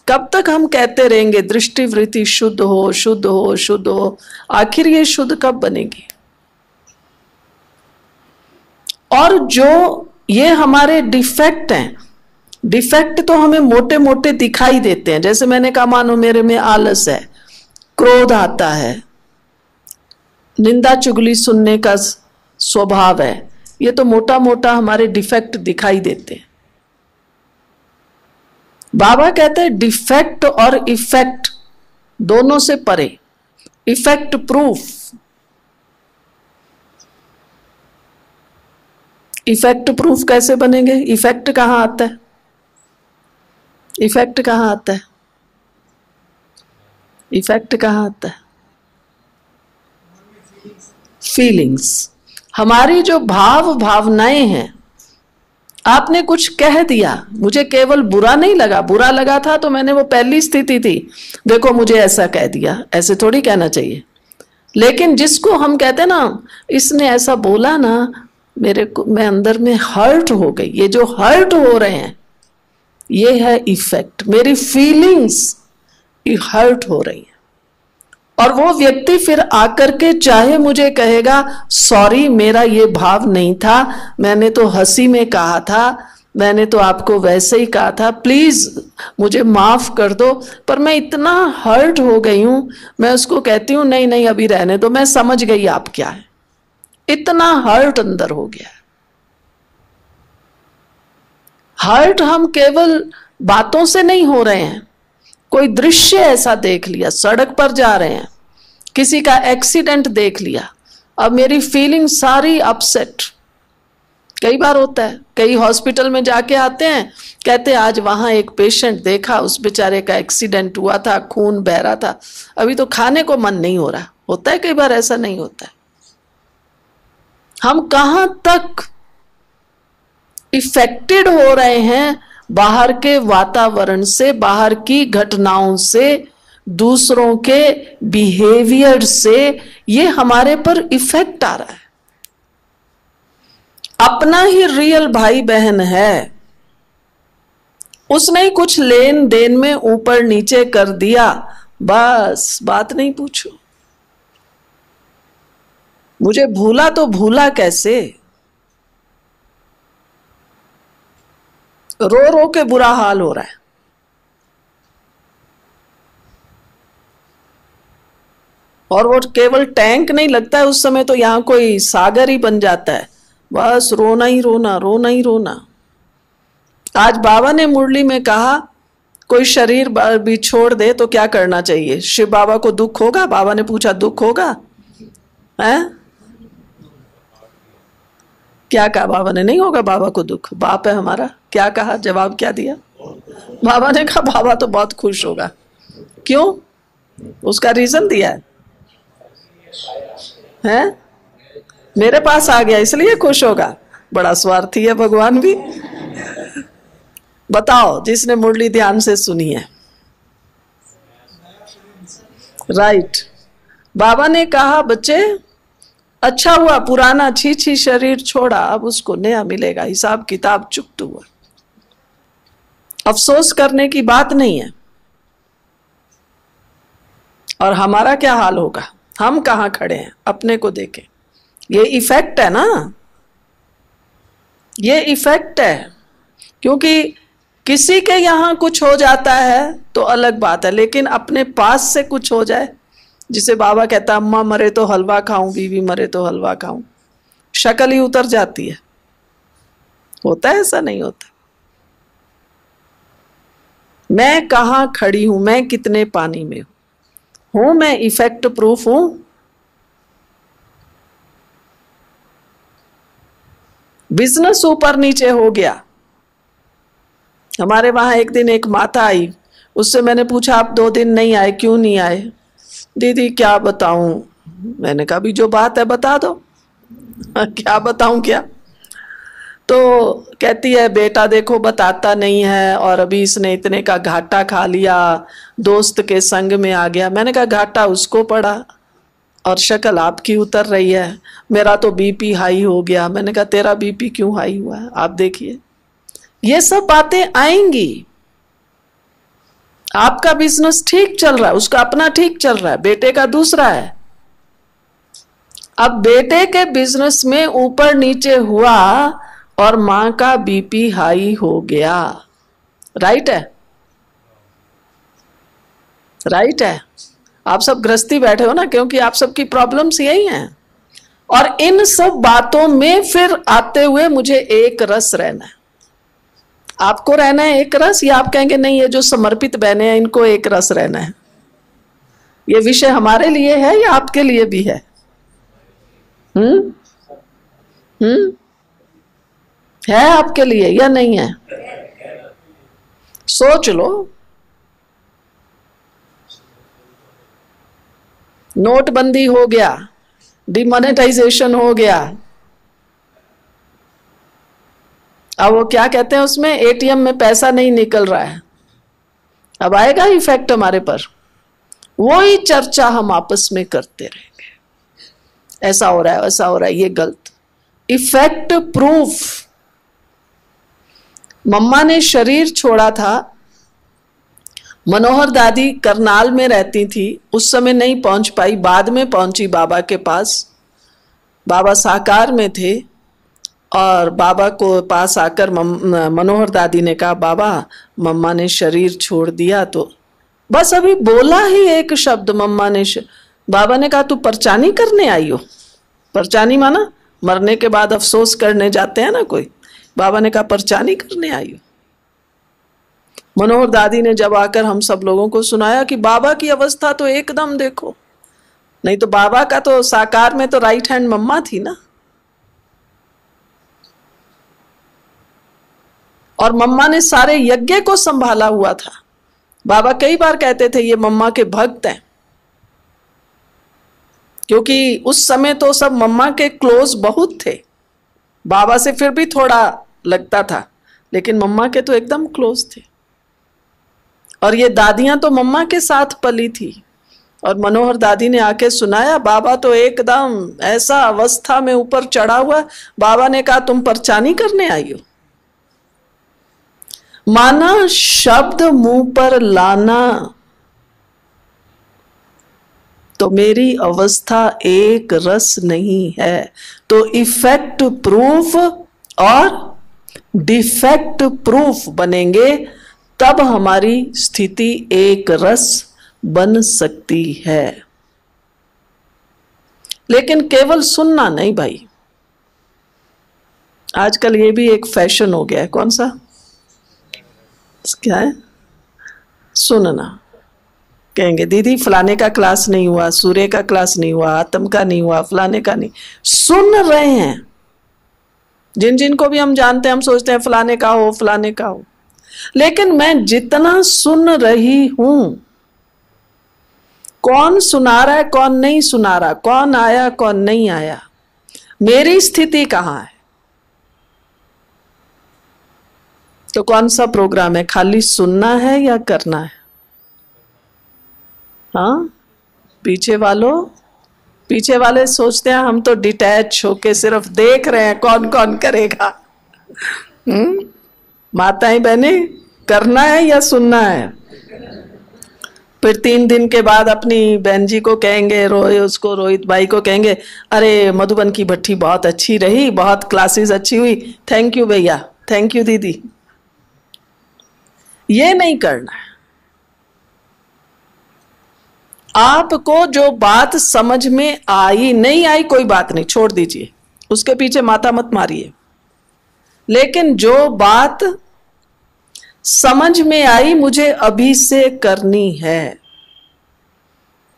कब तक हम कहते रहेंगे दृष्टि वृत्ति शुद्ध हो, शुद्ध हो, शुद्ध हो? आखिर ये शुद्ध कब बनेगी? और जो ये हमारे डिफेक्ट हैं, डिफेक्ट तो हमें मोटे मोटे दिखाई देते हैं। जैसे मैंने कहा, मानो मेरे में आलस है, क्रोध आता है, निंदा चुगली सुनने का स्वभाव है, ये तो मोटा मोटा हमारे डिफेक्ट दिखाई देते हैं। बाबा कहते हैं डिफेक्ट और इफेक्ट दोनों से परे, इफेक्ट प्रूफ। इफेक्ट प्रूफ कैसे बनेंगे? इफेक्ट कहां आता है? इफेक्ट कहां आता है? इफेक्ट कहां आता है? फीलिंग्स। हमारी जो भावनाएं हैं, आपने कुछ कह दिया, मुझे केवल बुरा नहीं लगा, बुरा लगा था तो मैंने, वो पहली स्थिति थी, देखो मुझे ऐसा कह दिया, ऐसे थोड़ी कहना चाहिए। लेकिन जिसको हम कहते हैं ना, इसने ऐसा बोला ना, मेरे को, मैं अंदर में हर्ट हो गई। ये जो हर्ट हो रहे हैं, ये है इफेक्ट। मेरी फीलिंग्स हर्ट हो रही है। और वो व्यक्ति फिर आकर के चाहे मुझे कहेगा सॉरी, मेरा ये भाव नहीं था, मैंने तो हंसी में कहा था, मैंने तो आपको वैसे ही कहा था, प्लीज मुझे माफ कर दो, पर मैं इतना हर्ट हो गई हूं। मैं उसको कहती हूं नहीं नहीं अभी रहने दो, मैं समझ गई आप क्या है। इतना हर्ट अंदर हो गया। हर्ट हम केवल बातों से नहीं हो रहे हैं। कोई दृश्य ऐसा देख लिया, सड़क पर जा रहे हैं, किसी का एक्सीडेंट देख लिया, अब मेरी फीलिंग सारी अपसेट। कई बार होता है, कई हॉस्पिटल में जाके आते हैं, कहते आज वहां एक पेशेंट देखा, उस बेचारे का एक्सीडेंट हुआ था, खून बह रहा था, अभी तो खाने को मन नहीं हो रहा। होता है कई बार, ऐसा नहीं होता है। हम कहां तक इफेक्टेड हो रहे हैं बाहर के वातावरण से, बाहर की घटनाओं से, दूसरों के बिहेवियर से, ये हमारे पर इफेक्ट आ रहा है। अपना ही रियल भाई बहन है, उसने ही कुछ लेन देन में ऊपर नीचे कर दिया, बस बात नहीं पूछो। मुझे भूला तो भूला कैसे? रो रो के बुरा हाल हो रहा है। और वो केवल टैंक नहीं लगता है उस समय, तो यहां कोई सागर ही बन जाता है, बस रोना ही रोना, रोना ही रोना। आज बाबा ने मुरली में कहा कोई शरीर भी छोड़ दे तो क्या करना चाहिए? शिव बाबा को दुख होगा? बाबा ने पूछा दुख होगा? है क्या कहा बाबा ने? नहीं होगा बाबा को दुख, बाप है हमारा। क्या कहा, जवाब क्या दिया? बाबा ने कहा बाबा तो बहुत खुश होगा। क्यों? उसका रीजन दिया है? मेरे पास आ गया इसलिए खुश होगा। बड़ा स्वार्थी है भगवान भी। बताओ, जिसने मुरली ध्यान से सुनी है। राइट। बाबा ने कहा बच्चे अच्छा हुआ पुराना छी छी शरीर छोड़ा, अब उसको नया मिलेगा, हिसाब किताब चुकत हुआ। अफसोस करने की बात नहीं है। और हमारा क्या हाल होगा? हम कहां खड़े हैं, अपने को देखें। ये इफेक्ट है ना, ये इफेक्ट है। क्योंकि किसी के यहां कुछ हो जाता है तो अलग बात है, लेकिन अपने पास से कुछ हो जाए, जिसे बाबा कहता अम्मा मरे तो हलवा खाऊं, बीवी मरे तो हलवा खाऊं, शक्ल ही उतर जाती है। होता है ऐसा? नहीं होता। मैं कहां खड़ी हूं, मैं कितने पानी में हूं, मैं इफेक्ट प्रूफ हूं। बिजनेस ऊपर नीचे हो गया। हमारे वहां एक दिन एक माता आई, उससे मैंने पूछा आप 2 दिन नहीं आए, क्यों नहीं आए? दीदी क्या बताऊं। मैंने कहा भी जो बात है बता दो। क्या बताऊं क्या? तो कहती है बेटा देखो बताता नहीं है, और अभी इसने इतने का घाटा खा लिया, दोस्त के संग में आ गया। मैंने कहा घाटा उसको पड़ा और शक्ल आपकी उतर रही है। मेरा तो बीपी हाई हो गया। मैंने कहा तेरा बीपी क्यों हाई हुआ है? आप देखिए, ये सब बातें आएंगी। आपका बिजनेस ठीक चल रहा है, उसका अपना ठीक चल रहा है, बेटे का दूसरा है। अब बेटे के बिजनेस में ऊपर नीचे हुआ और मां का बीपी हाई हो गया। राइट है? राइट है। आप सब गृहस्थी बैठे हो ना, क्योंकि आप सबकी प्रॉब्लम्स यही हैं। और इन सब बातों में फिर आते हुए मुझे एक रस रहना है। आपको रहना है एक रस, या आप कहेंगे नहीं ये जो समर्पित बहने हैं इनको एक रस रहना है? ये विषय हमारे लिए है या आपके लिए भी है? है आपके लिए या नहीं है? सोच लो। नोटबंदी हो गया, डिमोनेटाइजेशन हो गया। अब वो क्या कहते हैं उसमें, एटीएम में पैसा नहीं निकल रहा है। अब आएगा इफेक्ट हमारे पर। वो ही चर्चा हम आपस में करते रहेंगे, ऐसा हो रहा है वैसा हो रहा है, ये गलत। Effect proof. मम्मा ने शरीर छोड़ा था, मनोहर दादी करनाल में रहती थी, उस समय नहीं पहुंच पाई, बाद में पहुंची बाबा के पास। बाबा साकार में थे और बाबा को पास आकर मनोहर दादी ने कहा बाबा मम्मा ने शरीर छोड़ दिया। तो बस अभी बोला ही एक शब्द मम्मा ने बाबा ने कहा तू परचानी करने आई हो? परचानी माना मरने के बाद अफसोस करने जाते हैं ना कोई। बाबा ने कहा परचानी करने आई हो? मनोहर दादी ने जब आकर हम सब लोगों को सुनाया कि बाबा की अवस्था तो एकदम देखो, नहीं तो बाबा का तो साकार में तो राइट हैंड मम्मा थी ना, और मम्मा ने सारे यज्ञ को संभाला हुआ था। बाबा कई बार कहते थे ये मम्मा के भक्त हैं, क्योंकि उस समय तो सब मम्मा के क्लोज बहुत थे। बाबा से फिर भी थोड़ा लगता था, लेकिन मम्मा के तो एकदम क्लोज थे। और ये दादियां तो मम्मा के साथ पली थी। और मनोहर दादी ने आके सुनाया बाबा तो एकदम ऐसा अवस्था में ऊपर चढ़ा हुआ। बाबा ने कहा तुम परचानी करने आई हो? माना शब्द मुंह पर लाना तो मेरी अवस्था एक रस नहीं है। तो इफेक्ट प्रूफ और डिफेक्ट प्रूफ बनेंगे, तब हमारी स्थिति एक रस बन सकती है। लेकिन केवल सुनना नहीं भाई। आजकल ये भी एक फैशन हो गया है। कौन सा? क्या है? सुनना। कहेंगे दीदी फलाने का क्लास नहीं हुआ, सूर्य का क्लास नहीं हुआ, आत्म का नहीं हुआ, फलाने का नहीं। सुन रहे हैं, जिन जिन को भी हम जानते हैं हम सोचते हैं फलाने का हो, फलाने का हो। लेकिन मैं जितना सुन रही हूं, कौन सुना रहा है कौन नहीं सुना रहा, कौन आया कौन नहीं आया, मेरी स्थिति कहां है। तो कौन सा प्रोग्राम है, खाली सुनना है या करना है? हाँ, पीछे वाले सोचते हैं हम तो डिटैच होके सिर्फ देख रहे हैं कौन कौन करेगा। माताएं बहनें, करना है या सुनना है? फिर 3 दिन के बाद अपनी बहन जी को कहेंगे, रोहित भाई को कहेंगे, अरे मधुबन की भट्ठी बहुत अच्छी रही, बहुत क्लासेस अच्छी हुई, थैंक यू भैया, थैंक यू दीदी। ये नहीं करना है। आपको जो बात समझ में आई नहीं आई कोई बात नहीं, छोड़ दीजिए, उसके पीछे माथा मत मारिए। लेकिन जो बात समझ में आई मुझे अभी से करनी है।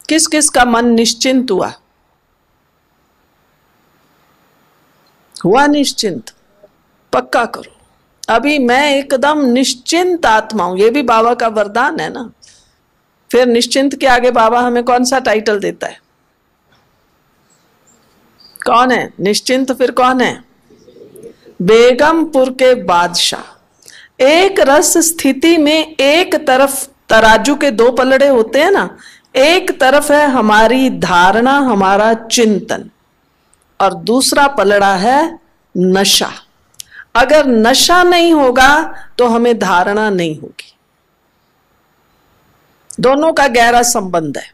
किस किस का मन निश्चिंत हुआ निश्चिंत? पक्का करो, अभी मैं एकदम निश्चिंत आत्मा हूं। ये भी बाबा का वरदान है ना। फिर निश्चिंत के आगे बाबा हमें कौन सा टाइटल देता है? कौन है निश्चिंत? फिर कौन है? बेगमपुर के बादशाह। एक रस स्थिति में एक तरफ तराजू के 2 पलड़े होते हैं ना, एक तरफ है हमारी धारणा, हमारा चिंतन, और दूसरा पलड़ा है नशा। अगर नशा नहीं होगा तो हमें धारणा नहीं होगी। दोनों का गहरा संबंध है।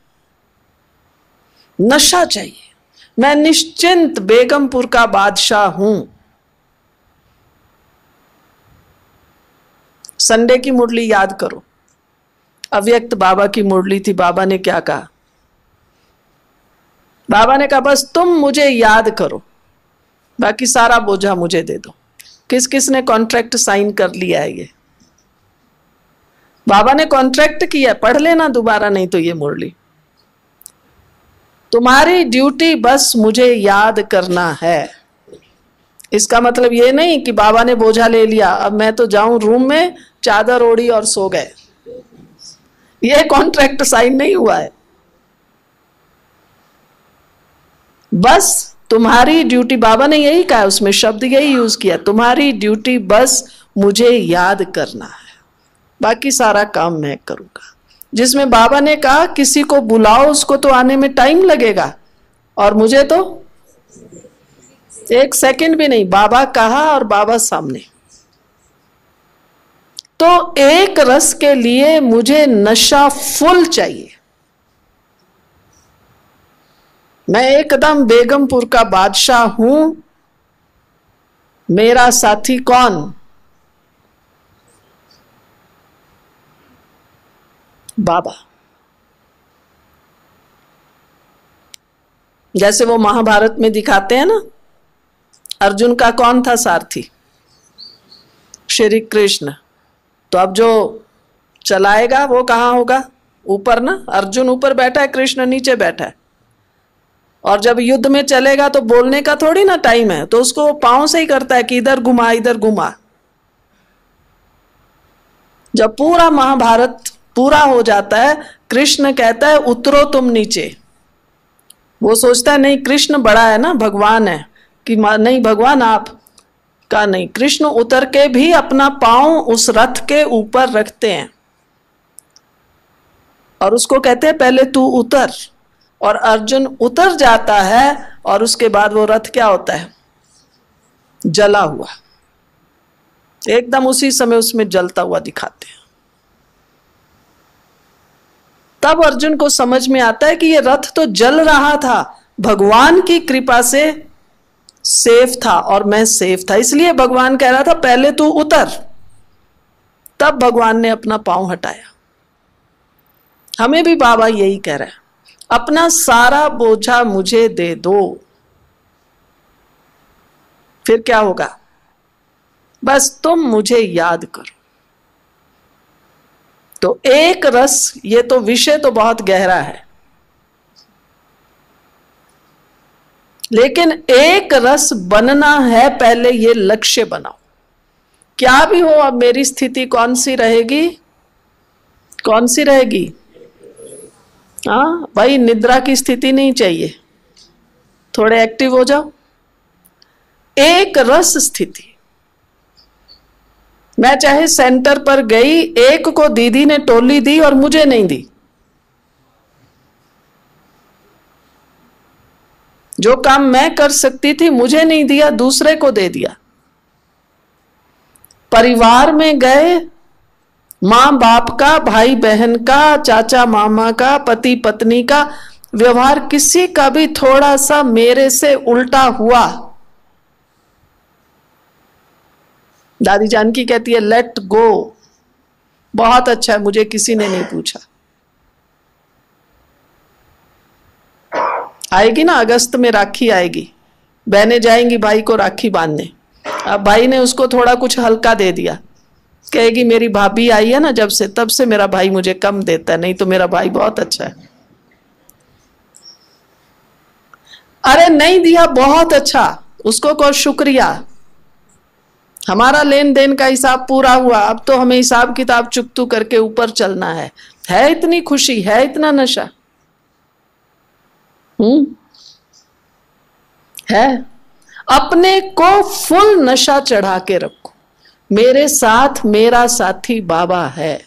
नशा चाहिए। मैं निश्चिंत बेगमपुर का बादशाह हूं। संडे की मुरली याद करो, अव्यक्त बाबा की मुरली थी। बाबा ने क्या कहा? बाबा ने कहा बस तुम मुझे याद करो, बाकी सारा बोझा मुझे दे दो। किस किस ने कॉन्ट्रैक्ट साइन कर लिया है? ये बाबा ने कॉन्ट्रैक्ट किया, पढ़ लेना दोबारा, नहीं तो ये मुरली। तुम्हारी ड्यूटी बस मुझे याद करना है। इसका मतलब ये नहीं कि बाबा ने बोझा ले लिया, अब मैं तो जाऊं रूम में, चादर ओढ़ी और सो गए। ये कॉन्ट्रैक्ट साइन नहीं हुआ है। बस तुम्हारी ड्यूटी, बाबा ने यही कहा, उसमें शब्द यही यूज किया, तुम्हारी ड्यूटी बस मुझे याद करना है, बाकी सारा काम मैं करूंगा। जिसमें बाबा ने कहा किसी को बुलाओ, उसको तो आने में टाइम लगेगा, और मुझे तो 1 सेकंड भी नहीं। बाबा कहा और बाबा सामने। तो एक रस के लिए मुझे नशा फुल चाहिए। मैं एकदम बेगमपुर का बादशाह हूं। मेरा साथी कौन? बाबा। जैसे वो महाभारत में दिखाते हैं ना, अर्जुन का कौन था सारथी? श्री कृष्ण। तो अब जो चलाएगा वो कहां होगा? ऊपर ना। अर्जुन ऊपर बैठा है, कृष्ण नीचे बैठा है। और जब युद्ध में चलेगा तो बोलने का थोड़ी ना टाइम है, तो उसको वो पांव से ही करता है कि इधर घुमा इधर घुमा। जब पूरा महाभारत पूरा हो जाता है, कृष्ण कहता है उतरो तुम नीचे। वो सोचता है नहीं कृष्ण बड़ा है ना, भगवान है, कि नहीं भगवान आप का नहीं। कृष्ण उतर के भी अपना पांव उस रथ के ऊपर रखते हैं और उसको कहते हैं पहले तू उतर। और अर्जुन उतर जाता है और उसके बाद वो रथ क्या होता है? जला हुआ। एकदम उसी समय उसमें जलता हुआ दिखाते हैं। तब अर्जुन को समझ में आता है कि ये रथ तो जल रहा था, भगवान की कृपा से सेफ था और मैं सेफ था, इसलिए भगवान कह रहा था पहले तू उतर। तब भगवान ने अपना पांव हटाया। हमें भी बाबा यही कह रहा है, अपना सारा बोझा मुझे दे दो। फिर क्या होगा? बस तुम मुझे याद करो। तो एक रस, ये तो विषय तो बहुत गहरा है। लेकिन एक रस बनना है, पहले ये लक्ष्य बनाओ। क्या भी हो, अब मेरी स्थिति कौन सी रहेगी? कौन सी रहेगी? हाँ भाई, निद्रा की स्थिति नहीं चाहिए, थोड़े एक्टिव हो जाओ। एक रस स्थिति। मैं चाहे सेंटर पर गई, एक को दीदी ने टोली दी और मुझे नहीं दी। जो काम मैं कर सकती थी मुझे नहीं दिया, दूसरे को दे दिया। परिवार में गए, मां बाप का, भाई बहन का, चाचा मामा का, पति पत्नी का व्यवहार किसी का भी थोड़ा सा मेरे से उल्टा हुआ, दादी जानकी कहती है लेट गो, बहुत अच्छा है, मुझे किसी ने नहीं पूछा। आएगी ना, अगस्त में राखी आएगी, बहनें जाएंगी भाई को राखी बांधने। अब भाई ने उसको थोड़ा कुछ हल्का दे दिया, कहेगी मेरी भाभी आई है ना जब से, तब से मेरा भाई मुझे कम देता है, नहीं तो मेरा भाई बहुत अच्छा है। अरे नहीं दिया, बहुत अच्छा, उसको कहो शुक्रिया, हमारा लेन देन का हिसाब पूरा हुआ, अब तो हमें हिसाब किताब चुकतू करके ऊपर चलना है। इतनी खुशी है, इतना नशा है। अपने को फुल नशा चढ़ा के रखो, मेरे साथ मेरा साथी बाबा है,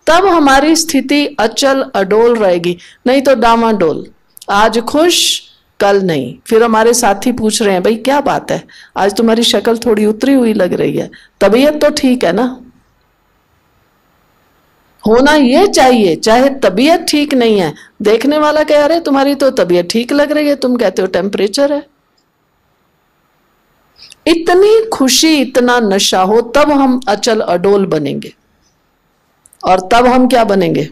तब हमारी स्थिति अचल अडोल रहेगी। नहीं तो डामाडोल, आज खुश कल नहीं। फिर हमारे साथी पूछ रहे हैं भाई क्या बात है, आज तुम्हारी शक्ल थोड़ी उतरी हुई लग रही है, तबीयत तो ठीक है ना? होना ये चाहिए, चाहे तबीयत ठीक नहीं है, देखने वाला कह रहे तुम्हारी तो तबीयत ठीक लग रही है, तुम कहते हो टेम्परेचर है। इतनी खुशी, इतना नशा हो, तब हम अचल अडोल बनेंगे। और तब हम क्या बनेंगे?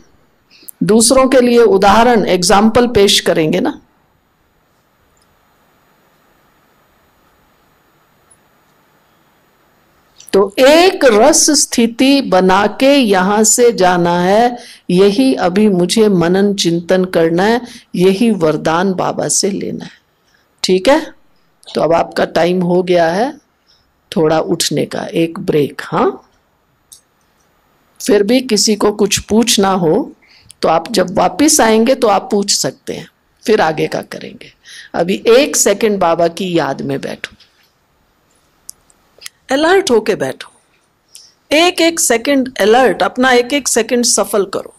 दूसरों के लिए उदाहरण, एग्जाम्पल पेश करेंगे ना। तो एक रस स्थिति बना के यहां से जाना है, यही अभी मुझे मनन चिंतन करना है, यही वरदान बाबा से लेना है। ठीक है, तो अब आपका टाइम हो गया है थोड़ा उठने का, एक ब्रेक। हाँ, फिर भी किसी को कुछ पूछना हो तो आप जब वापिस आएंगे तो आप पूछ सकते हैं, फिर आगे का करेंगे। अभी 1 सेकंड बाबा की याद में बैठो, अलर्ट होके बैठो, 1-1 सेकंड अलर्ट, अपना 1-1 सेकंड सफल करो।